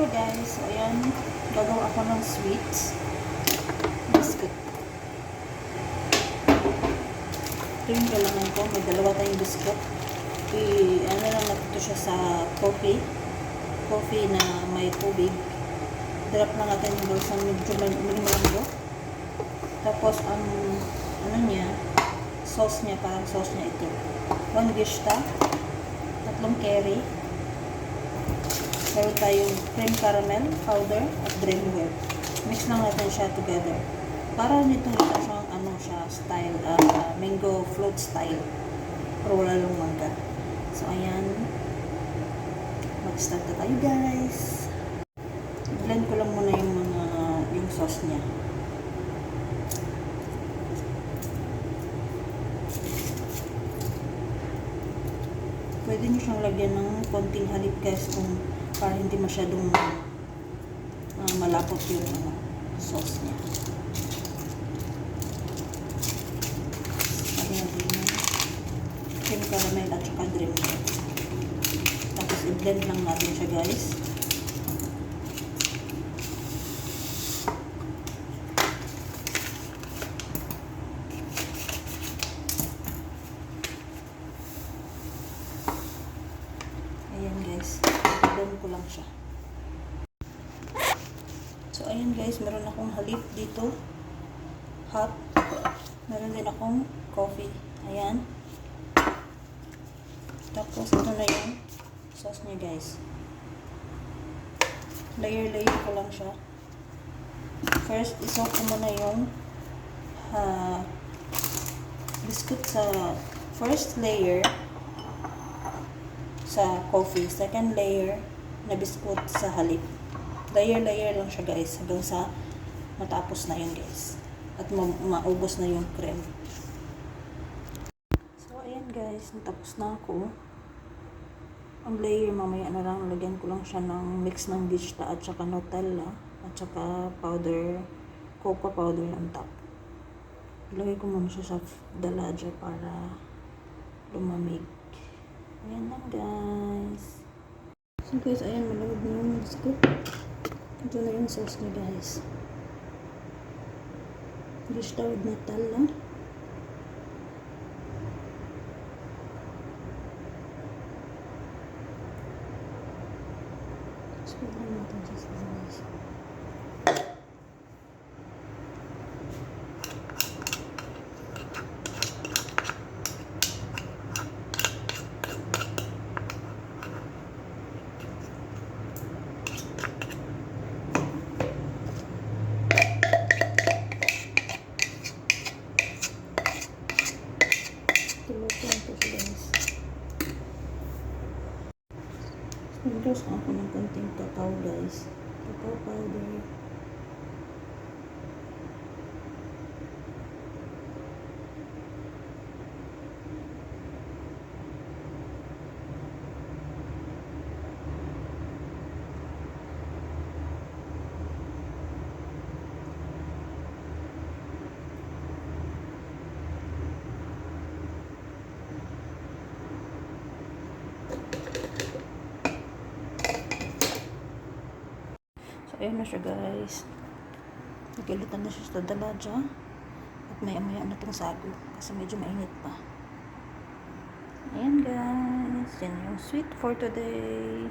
Hello guys, so ayan, gagawa ako ng sweets biscuit. Ito yung kailangan ko, may dalawa tayong biscuit. Ano lang natin ito siya sa coffee na may tubig. Drop lang natin yung sa medyo malambot. Tapos ang ano niya, sauce niya, parang sauce niya ito. 1 gishta, 3 curry. Meron tayong cream caramel powder at dreamwear. Mix lang natin siya together. Para nitong ito siyang ano siya, style, mango float style. Pero wala lang mangga. So, ayan. Mag-start na tayo, guys. I-blend ko lang muna yung sauce niya. Pwede nyo siyang lagyan ng konting halip, guys, kung para hindi masyadong malapot yung sauce niya. Lagyan natin yung cream caramel at saka dreamwear. Tapos i-blend lang natin siya, guys. Ayan, guys. I-blend ko lang siya. So, ayan guys, meron akong halip dito. Hot. Meron din akong coffee. Ayan. Tapos, ito na yung sauce niya, guys. Layer ko lang siya. First, isok ko muna yung biscuit sa first layer sa coffee. Second layer na biscuit sa halip. Layer lang siya, guys, hanggang sa matapos na yun, guys, at maubos na yung cream. So ayan, guys, natapos na ako. Ang layer mamaya na lang, lagyan ko lang siya ng mix ng gishta at saka Nutella at saka powder, cocoa powder on top. Ilagay ko muna siya sa dalaja para lumamig. Ayan lang, guys. So guys, ayan, malamig na yung biscuit. Ito na yung sauce niya, guys. Gishta with Nutella. So, lang natin siya sa guys. Nag-roast ako ng konting cacao, guys. Cacao powder. Ayan na siya, guys. Nagilitan na siya sa dalaja. At maya-maya na itong sago. Kasi medyo mainit pa. Ayan, guys. Yan yung sweet for today.